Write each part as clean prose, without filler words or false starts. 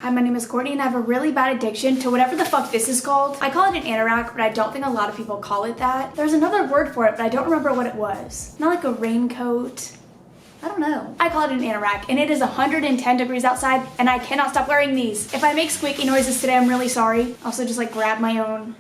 Hi, my name is Courtney and I have a really bad addiction to whatever the fuck this is called. I call it an anorak, but I don't think a lot of people call it that. There's another word for it, but I don't remember what it was. Not like a raincoat. I don't know. I call it an anorak, and it is 110 degrees outside, and I cannot stop wearing these. If I make squeaky noises today, I'm really sorry. Also, just like grab my own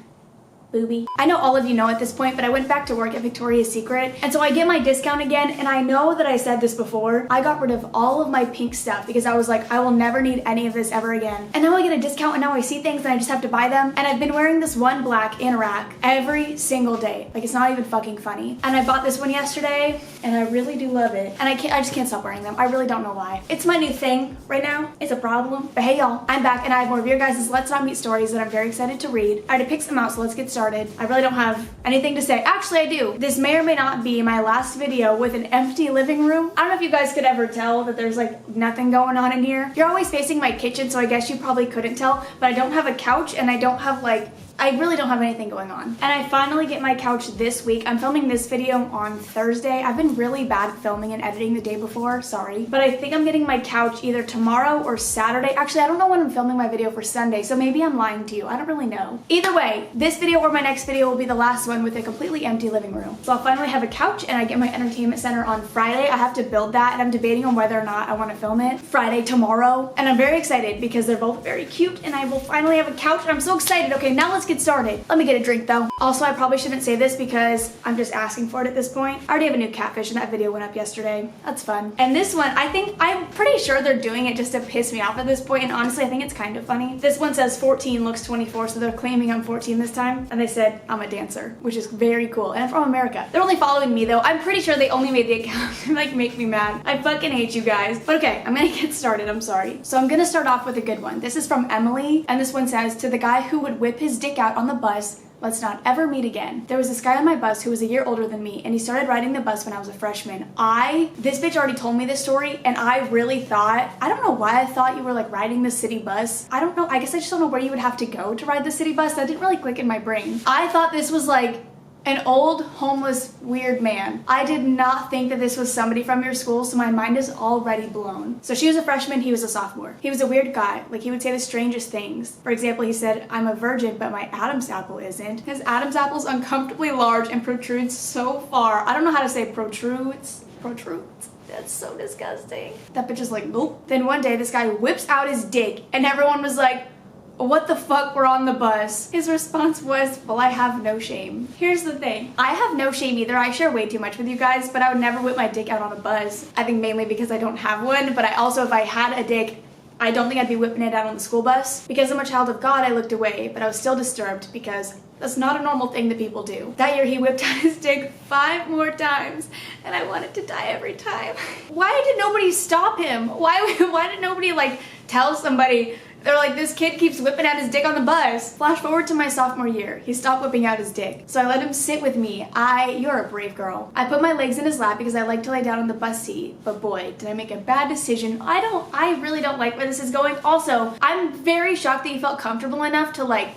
booby. I know all of you know at this point, but I went back to work at Victoria's Secret, and so I get my discount again, and I know that I said this before. I got rid of all of my pink stuff because I was like, I will never need any of this ever again. And now I get a discount, and now I see things and I just have to buy them. And I've been wearing this one black anorak every single day. Like, it's not even fucking funny. And I bought this one yesterday, and I really do love it. And I just can't stop wearing them. I really don't know why. It's my new thing right now. It's a problem. But hey y'all, I'm back and I have more of your guys' Let's Not Meet stories that I'm very excited to read. I had to pick some out, so let's get started. I really don't have anything to say. Actually, I do. This may or may not be my last video with an empty living room. I don't know if you guys could ever tell that there's like nothing going on in here. You're always facing my kitchen, so I guess you probably couldn't tell, but I don't have a couch and I don't have I really don't have anything going on. And I finally get my couch this week. I'm filming this video on Thursday. I've been really bad at filming and editing the day before, sorry. But I think I'm getting my couch either tomorrow or Saturday. Actually, I don't know when I'm filming my video for Sunday, so maybe I'm lying to you. I don't really know. Either way, this video or my next video will be the last one with a completely empty living room. So I'll finally have a couch and I get my entertainment center on Friday. I have to build that and I'm debating on whether or not I want to film it Friday tomorrow. And I'm very excited because they're both very cute and I will finally have a couch and I'm so excited. Okay, now let's get started. Let me get a drink though. Also, I probably shouldn't say this because I'm just asking for it at this point. I already have a new catfish and that video went up yesterday. That's fun. And this one, I'm pretty sure they're doing it just to piss me off at this point, and honestly, I think it's kind of funny. This one says 14 looks 24, so they're claiming I'm 14 this time, and they said I'm a dancer, which is very cool, and I'm from America. They're only following me though. I'm pretty sure they only made the account to like make me mad. I fucking hate you guys. But okay, I'm gonna get started, I'm sorry. So I'm gonna start off with a good one. This is from Emily, and this one says, to the guy who would whip his dick out on the bus, let's not ever meet again. There was this guy on my bus who was a year older than me, and he started riding the bus when I was a freshman. This bitch already told me this story, and I really thought, I don't know why I thought you were like riding the city bus. I don't know, I guess I just don't know where you would have to go to ride the city bus. That didn't really click in my brain. I thought this was like an old, homeless, weird man. I did not think that this was somebody from your school, so my mind is already blown. So she was a freshman, he was a sophomore. He was a weird guy. Like, he would say the strangest things. For example, he said, I'm a virgin, but my Adam's apple isn't. His Adam's apple's uncomfortably large and protrudes so far. I don't know how to say protrudes. Protrudes? That's so disgusting. That bitch is like, nope. Then one day, this guy whips out his dick, and everyone was like, what the fuck, we're on the bus. His response was, well, I have no shame. Here's the thing. I have no shame either. I share way too much with you guys, but I would never whip my dick out on a bus. I think mainly because I don't have one, but I also, if I had a dick, I don't think I'd be whipping it out on the school bus. Because I'm a child of God, I looked away, but I was still disturbed because that's not a normal thing that people do. That year, he whipped out his dick 5 more times, and I wanted to die every time. Why did nobody stop him? Why did nobody like tell somebody? They're like, this kid keeps whipping out his dick on the bus. Flash forward to my sophomore year. He stopped whipping out his dick. So I let him sit with me. You're a brave girl. I put my legs in his lap because I like to lay down on the bus seat. But boy, did I make a bad decision. I really don't like where this is going. Also, I'm very shocked that you felt comfortable enough to like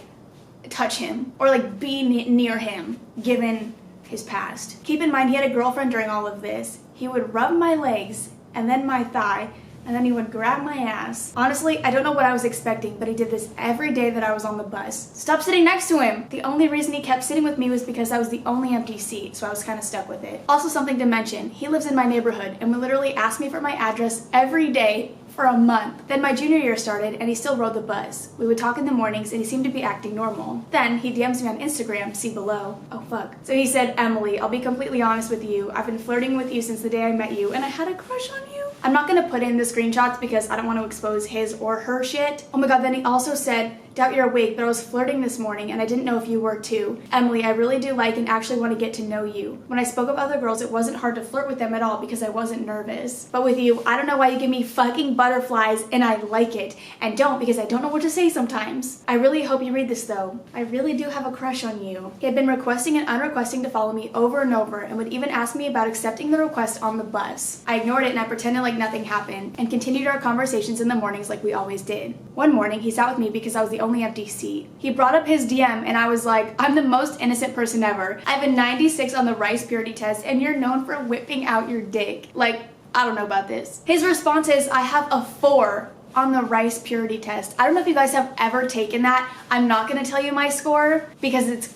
touch him or like be near him, given his past. Keep in mind, he had a girlfriend during all of this. He would rub my legs and then my thigh, and then he would grab my ass. Honestly, I don't know what I was expecting, but he did this every day that I was on the bus. Stop sitting next to him! The only reason he kept sitting with me was because I was the only empty seat, so I was kind of stuck with it. Also, something to mention, he lives in my neighborhood and would literally ask me for my address every day for a month. Then my junior year started and he still rode the bus. We would talk in the mornings and he seemed to be acting normal. Then he DMs me on Instagram, see below. Oh fuck. So he said, Emily, I'll be completely honest with you. I've been flirting with you since the day I met you and I had a crush on you. I'm not gonna put in the screenshots because I don't want to expose his or her shit. Oh my god, then he also said, doubt you're awake, but I was flirting this morning and I didn't know if you were too. Emily, I really do like and actually want to get to know you. When I spoke of other girls, it wasn't hard to flirt with them at all because I wasn't nervous. But with you, I don't know why you give me fucking butterflies and I like it. And don't, because I don't know what to say sometimes. I really hope you read this though. I really do have a crush on you. He had been requesting and unrequesting to follow me over and over and would even ask me about accepting the request on the bus. I ignored it and I pretended like nothing happened and continued our conversations in the mornings like we always did. One morning, he sat with me because I was the only empty seat. He brought up his DM and I was like, I'm the most innocent person ever. I have a 96 on the rice purity test and you're known for whipping out your dick. Like, I don't know about this. His response is, I have a 4 on the rice purity test. I don't know if you guys have ever taken that. I'm not gonna tell you my score because it's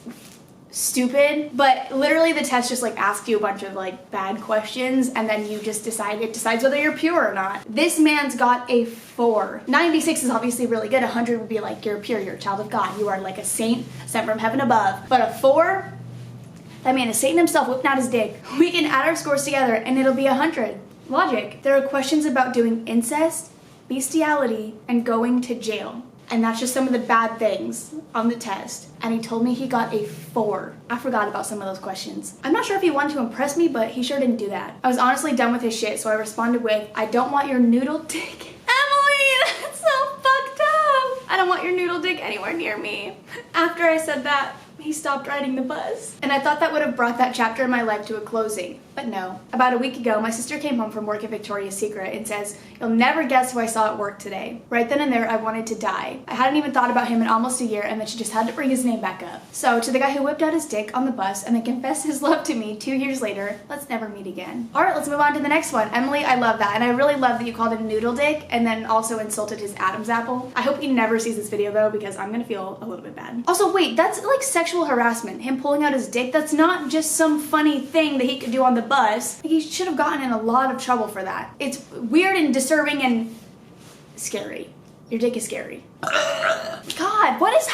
stupid, but literally the test just like asks you a bunch of like bad questions and then you just it decides whether you're pure or not. This man's got a 4. 96 is obviously really good. 100 would be like you're pure, you're a child of God, you are like a saint sent from heaven above. But a 4, that man is Satan himself whipping out his dick. We can add our scores together and it'll be 100. Logic. There are questions about doing incest, bestiality, and going to jail. And that's just some of the bad things on the test. And he told me he got a 4. I forgot about some of those questions. I'm not sure if he wanted to impress me, but he sure didn't do that. I was honestly done with his shit, so I responded with, I don't want your noodle dick. Emily, that's so fucked up. I don't want your noodle dick anywhere near me. After I said that, he stopped riding the bus. And I thought that would have brought that chapter in my life to a closing, but no. About a week ago, my sister came home from work at Victoria's Secret and says, you'll never guess who I saw at work today. Right then and there, I wanted to die. I hadn't even thought about him in almost a year, and then she just had to bring his name back up. So, to the guy who whipped out his dick on the bus and then confessed his love to me 2 years later, let's never meet again. All right, let's move on to the next one. Emily, I love that, and I really love that you called him noodle dick and then also insulted his Adam's apple. I hope he never sees this video though, because I'm gonna feel a little bit bad. Also, wait, that's like sexual harassment. Him pulling out his dick, that's not just some funny thing that he could do on the bus. Like, he should have gotten in a lot of trouble for that. It's weird and disturbing and scary. Your dick is scary. God, what is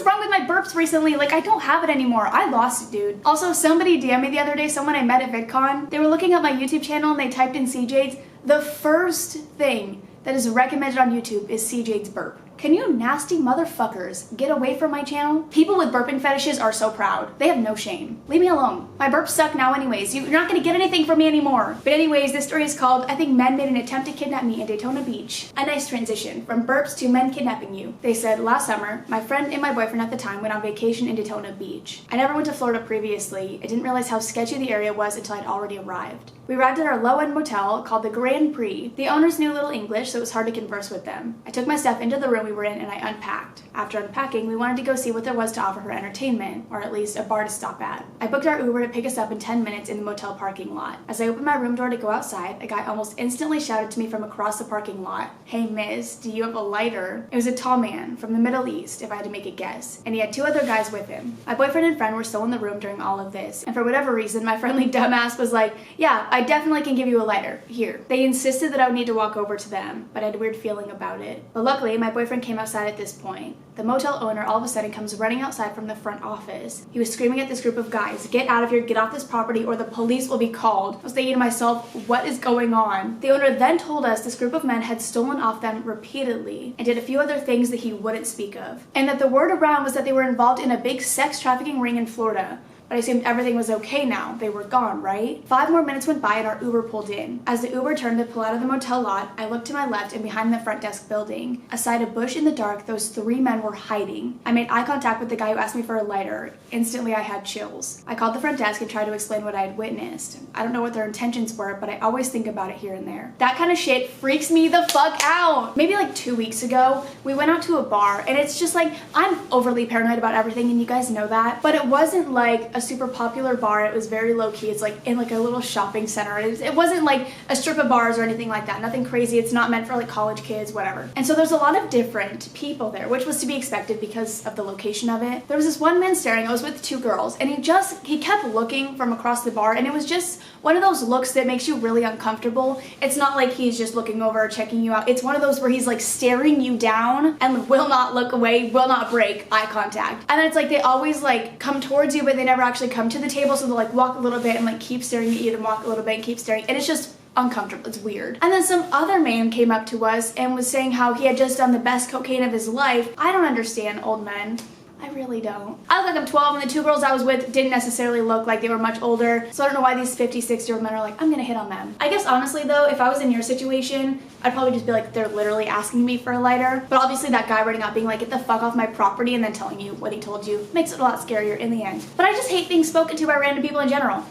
wrong with my burps recently? Like, I don't have it anymore. I lost it, dude. Also, somebody DM'd me the other day, someone I met at VidCon. They were looking at my YouTube channel and they typed in cjades. The first thing that is recommended on YouTube is cjades burp. Can you nasty motherfuckers get away from my channel? People with burping fetishes are so proud. They have no shame. Leave me alone. My burps suck now anyways. You're not gonna get anything from me anymore. But anyways, this story is called, I think men made an attempt to kidnap me in Daytona Beach. A nice transition from burps to men kidnapping you. They said, last summer, my friend and my boyfriend at the time went on vacation in Daytona Beach. I never went to Florida previously. I didn't realize how sketchy the area was until I'd already arrived. We arrived at our low-end motel called the Grand Prix. The owners knew little English, so it was hard to converse with them. I took my stuff into the room we were in and I unpacked. After unpacking, we wanted to go see what there was to offer for entertainment, or at least a bar to stop at. I booked our Uber to pick us up in 10 minutes in the motel parking lot. As I opened my room door to go outside, a guy almost instantly shouted to me from across the parking lot, "Hey miss, do you have a lighter?" It was a tall man from the Middle East, if I had to make a guess, and he had 2 other guys with him. My boyfriend and friend were still in the room during all of this, and for whatever reason, my friendly dumbass was like, yeah, I definitely can give you a lighter. Here. They insisted that I would need to walk over to them, but I had a weird feeling about it. But luckily, my boyfriend came outside at this point. The motel owner all of a sudden comes running outside from the front office. He was screaming at this group of guys, "Get out of here, get off this property, or the police will be called." I was thinking to myself, what is going on? The owner then told us this group of men had stolen off them repeatedly and did a few other things that he wouldn't speak of. And that the word around was that they were involved in a big sex trafficking ring in Florida. But I assumed everything was okay now. They were gone, right? 5 more minutes went by and our Uber pulled in. As the Uber turned to pull out of the motel lot, I looked to my left and behind the front desk building. Aside a bush in the dark, those 3 men were hiding. I made eye contact with the guy who asked me for a lighter. Instantly, I had chills. I called the front desk and tried to explain what I had witnessed. I don't know what their intentions were, but I always think about it here and there. That kind of shit freaks me the fuck out. Maybe like 2 weeks ago, we went out to a bar and it's just like, I'm overly paranoid about everything and you guys know that, but it wasn't like a super popular bar. It was very low-key. It's like in like a little shopping center. It wasn't like a strip of bars or anything like that. Nothing crazy. It's not meant for like college kids, whatever. And so there's a lot of different people there, which was to be expected because of the location of it. There was this one man staring. I was with 2 girls and he kept looking from across the bar and it was just one of those looks that makes you really uncomfortable. It's not like he's just looking over, checking you out. It's one of those where he's like staring you down and will not look away, will not break eye contact. And then it's like they always like come towards you, but they never actually come to the table, so they'll like walk a little bit and like keep staring at you, then walk a little bit and keep staring, and it's just uncomfortable. It's weird. And then some other man came up to us and was saying how he had just done the best cocaine of his life. I don't understand old men. I really don't. I look like I'm 12 and the 2 girls I was with didn't necessarily look like they were much older, so I don't know why these 56-year-old men are like, I'm gonna hit on them. I guess honestly though, if I was in your situation, I'd probably just be like, they're literally asking me for a lighter. But obviously that guy running out being like, get the fuck off my property and then telling you what he told you makes it a lot scarier in the end. But I just hate being spoken to by random people in general.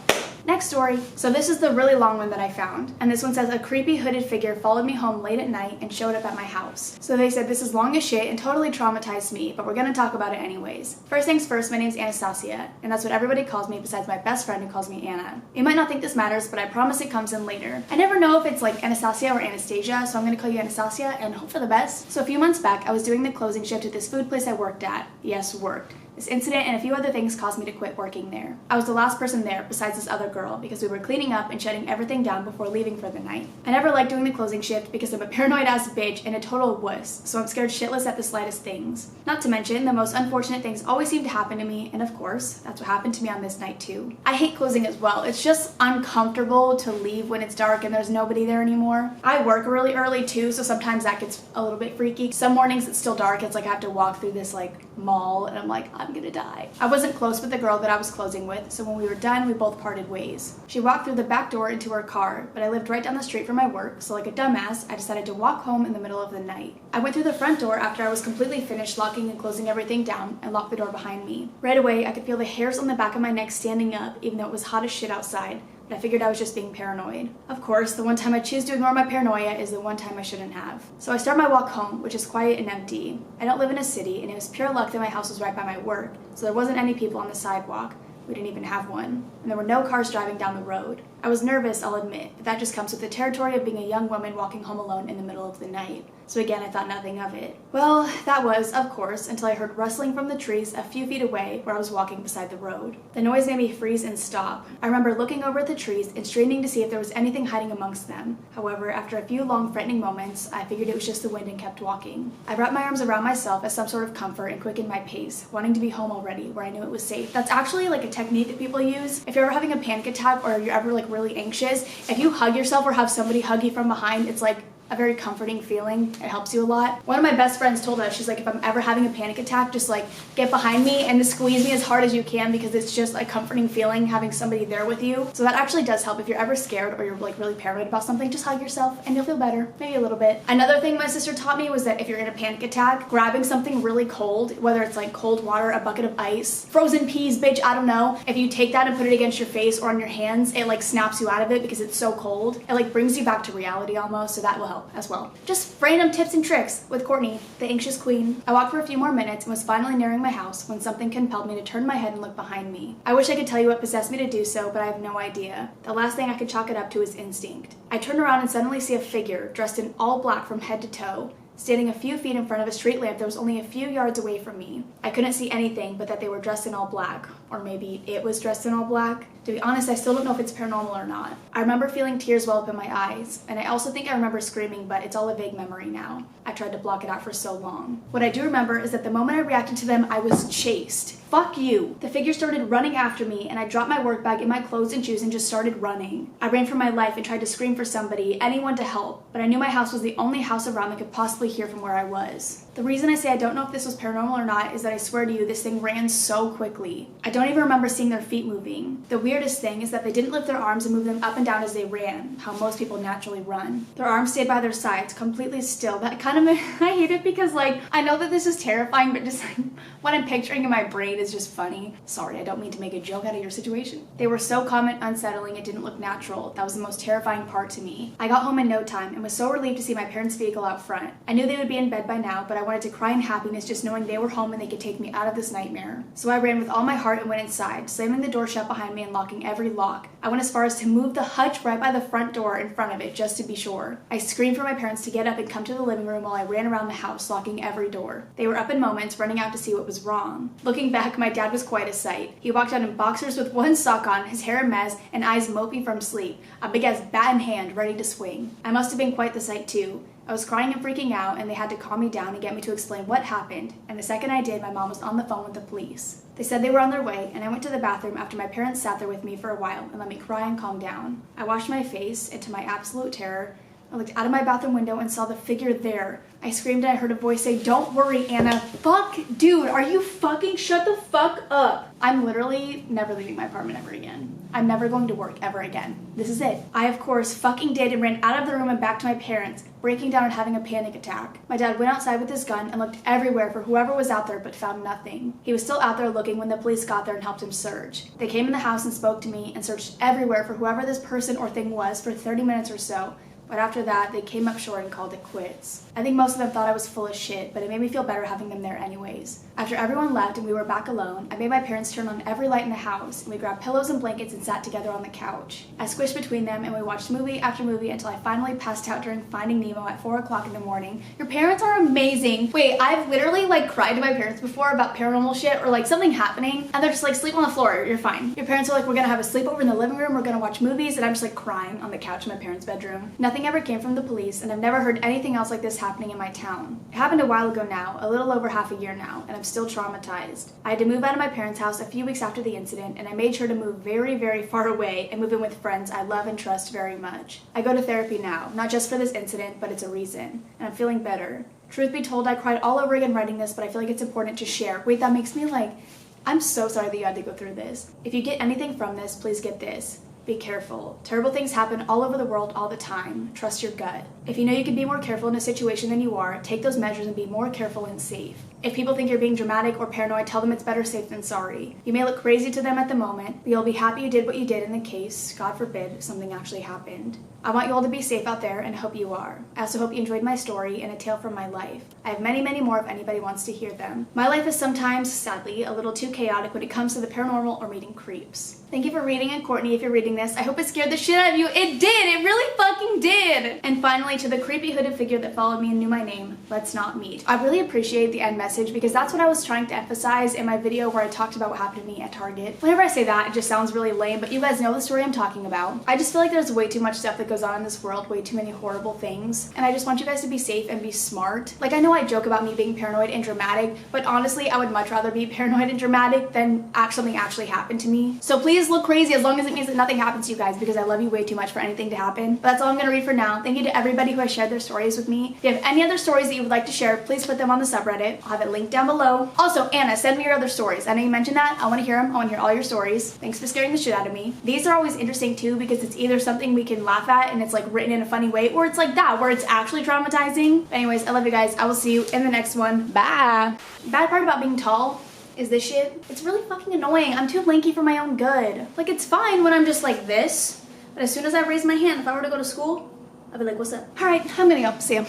Next story. So this is the really long one that I found. And this one says, a creepy hooded figure followed me home late at night and showed up at my house. So they said this is long as shit and totally traumatized me, but we're gonna talk about it anyways. First things first, my name's Anastasia, and that's what everybody calls me besides my best friend who calls me Anna. You might not think this matters, but I promise it comes in later. I never know if it's like Anastasia or Anastasia, so I'm gonna call you Anastasia and hope for the best. So a few months back, I was doing the closing shift at this food place I worked at. Yes, worked. This incident and a few other things caused me to quit working there. I was the last person there besides this other girl because we were cleaning up and shutting everything down before leaving for the night. I never liked doing the closing shift because I'm a paranoid ass bitch and a total wuss, so I'm scared shitless at the slightest things. Not to mention, the most unfortunate things always seem to happen to me, and of course, that's what happened to me on this night too. I hate closing as well. It's just uncomfortable to leave when it's dark and there's nobody there anymore. I work really early too, so sometimes that gets a little bit freaky. Some mornings it's still dark. It's like I have to walk through this like mall and I'm like, I'm gonna die. I wasn't close with the girl that I was closing with, so when we were done, we both parted ways. She walked through the back door into her car, but I lived right down the street from my work, so like a dumbass, I decided to walk home in the middle of the night. I went through the front door after I was completely finished locking and closing everything down and locked the door behind me. Right away, I could feel the hairs on the back of my neck standing up, even though it was hot as shit outside. But I figured I was just being paranoid. Of course, the one time I choose to ignore my paranoia is the one time I shouldn't have. So I start my walk home, which is quiet and empty. I don't live in a city, and it was pure luck that my house was right by my work, so there wasn't any people on the sidewalk. We didn't even have one. And there were no cars driving down the road. I was nervous, I'll admit, but that just comes with the territory of being a young woman walking home alone in the middle of the night. So again, I thought nothing of it. Well, that was, of course, until I heard rustling from the trees a few feet away where I was walking beside the road. The noise made me freeze and stop. I remember looking over at the trees and straining to see if there was anything hiding amongst them. However, after a few long threatening moments, I figured it was just the wind and kept walking. I wrapped my arms around myself as some sort of comfort and quickened my pace, wanting to be home already where I knew it was safe. That's actually like a technique that people use. If you're ever having a panic attack or you're ever like really anxious, if you hug yourself or have somebody hug you from behind, it's like a very comforting feeling. It helps you a lot. One of my best friends told us, she's like, if I'm ever having a panic attack, just like get behind me and just squeeze me as hard as you can because it's just a comforting feeling having somebody there with you. So that actually does help. If you're ever scared or you're like really paranoid about something, just hug yourself and you'll feel better, maybe a little bit. Another thing my sister taught me was that if you're in a panic attack, grabbing something really cold, whether it's like cold water, a bucket of ice, frozen peas, bitch, I don't know. If you take that and put it against your face or on your hands, it like snaps you out of it because it's so cold. It like brings you back to reality almost, so that will help as well. Just random tips and tricks with Courtney, the anxious queen. I walked for a few more minutes and was finally nearing my house when something compelled me to turn my head and look behind me. I wish I could tell you what possessed me to do so, but I have no idea. The last thing I could chalk it up to is instinct. I turned around and suddenly see a figure dressed in all black from head to toe, standing a few feet in front of a street lamp that was only a few yards away from me. I couldn't see anything but that they were dressed in all black, or maybe it was dressed in all black. To be honest, I still don't know if it's paranormal or not. I remember feeling tears well up in my eyes, and I also think I remember screaming, but it's all a vague memory now. I tried to block it out for so long. What I do remember is that the moment I reacted to them, I was chased. Fuck you. The figure started running after me, and I dropped my work bag in my clothes and shoes and just started running. I ran for my life and tried to scream for somebody, anyone to help, but I knew my house was the only house around that could possibly hear from where I was. The reason I say I don't know if this was paranormal or not is that I swear to you, this thing ran so quickly. I don't even remember seeing their feet moving. The weirdest thing is that they didn't lift their arms and move them up and down as they ran, how most people naturally run. Their arms stayed by their sides, completely still. That kind of, I hate it because like, I know that this is terrifying, but just like, what I'm picturing in my brain is just funny. Sorry, I don't mean to make a joke out of your situation. They were so calm and unsettling, it didn't look natural. That was the most terrifying part to me. I got home in no time and was so relieved to see my parents' vehicle out front. I knew they would be in bed by now, but I wanted to cry in happiness just knowing they were home and they could take me out of this nightmare. So I ran with all my heart and went inside, slamming the door shut behind me and locking every lock. I went as far as to move the hutch right by the front door in front of it just to be sure. I screamed for my parents to get up and come to the living room while I ran around the house, locking every door. They were up in moments, running out to see what was wrong. Looking back, my dad was quite a sight. He walked out in boxers with one sock on, his hair a mess, and eyes mopey from sleep, a big ass bat in hand, ready to swing. I must have been quite the sight too. I was crying and freaking out, and they had to calm me down and get me to explain what happened, and the second I did, my mom was on the phone with the police. They said they were on their way, and I went to the bathroom after my parents sat there with me for a while and let me cry and calm down. I washed my face, and to my absolute terror, I looked out of my bathroom window and saw the figure there. I screamed and I heard a voice say, "Don't worry, Anna." Fuck, dude, are you fucking shut the fuck up? I'm literally never leaving my apartment ever again. I'm never going to work ever again. This is it. I, of course, fucking did and ran out of the room and back to my parents, breaking down and having a panic attack. My dad went outside with his gun and looked everywhere for whoever was out there but found nothing. He was still out there looking when the police got there and helped him search. They came in the house and spoke to me and searched everywhere for whoever this person or thing was for 30 minutes or so. But after that, they came up short and called it quits. I think most of them thought I was full of shit, but it made me feel better having them there anyways. After everyone left and we were back alone, I made my parents turn on every light in the house, and we grabbed pillows and blankets and sat together on the couch. I squished between them and we watched movie after movie until I finally passed out during Finding Nemo at 4 o'clock in the morning. Your parents are amazing. Wait, I've literally cried to my parents before about paranormal shit or something happening, and they're just sleep on the floor, you're fine. Your parents are we're gonna have a sleepover in the living room, we're gonna watch movies, and I'm just crying on the couch in my parents' bedroom. Nothing ever came from the police, and I've never heard anything else like this happening in my town. It happened a while ago now, a little over half a year now, and I'm still traumatized. I had to move out of my parents' house a few weeks after the incident, and I made sure to move very, very far away and move in with friends I love and trust very much. I go to therapy now, not just for this incident, but it's a reason, and I'm feeling better. Truth be told, I cried all over again writing this, but I feel like it's important to share. Wait, that makes me I'm so sorry that you had to go through this. If you get anything from this, please get this. Be careful. Terrible things happen all over the world all the time. Trust your gut. If you know you can be more careful in a situation than you are, take those measures and be more careful and safe. If people think you're being dramatic or paranoid, tell them it's better safe than sorry. You may look crazy to them at the moment, but you'll be happy you did what you did in the case, God forbid, something actually happened. I want you all to be safe out there and hope you are. I also hope you enjoyed my story and a tale from my life. I have many, many more if anybody wants to hear them. My life is sometimes, sadly, a little too chaotic when it comes to the paranormal or meeting creeps. Thank you for reading, and Courtney, if you're reading this, I hope it scared the shit out of you. It did! It really fucking did! And finally, to the creepy hooded figure that followed me and knew my name, let's not meet. I really appreciate the end message because that's what I was trying to emphasize in my video where I talked about what happened to me at Target. Whenever I say that, it just sounds really lame, but you guys know the story I'm talking about. I just feel like there's way too much stuff that goes on in this world, way too many horrible things, and I just want you guys to be safe and be smart. I know I joke about me being paranoid and dramatic, but honestly, I would much rather be paranoid and dramatic than something actually happen to me. So please look crazy as long as it means that nothing happens to you guys, because I love you way too much for anything to happen. But that's all I'm gonna read for now. Thank you to everybody who has shared their stories with me. If you have any other stories that you would like to share, please put them on the subreddit. I'll have it linked down below. Also, Anna, send me your other stories. I know you mentioned that. I want to hear them. I want to hear all your stories. Thanks for scaring the shit out of me. These are always interesting too because it's either something we can laugh at and it's written in a funny way, or it's that where it's actually traumatizing. But anyways, I love you guys. I will see you in the next one. Bye. Bad part about being tall is this shit. It's really fucking annoying. I'm too lanky for my own good. It's fine when I'm just this, but as soon as I raise my hand, if I were to go to school, I'd be what's up? All right, I'm gonna go. See ya.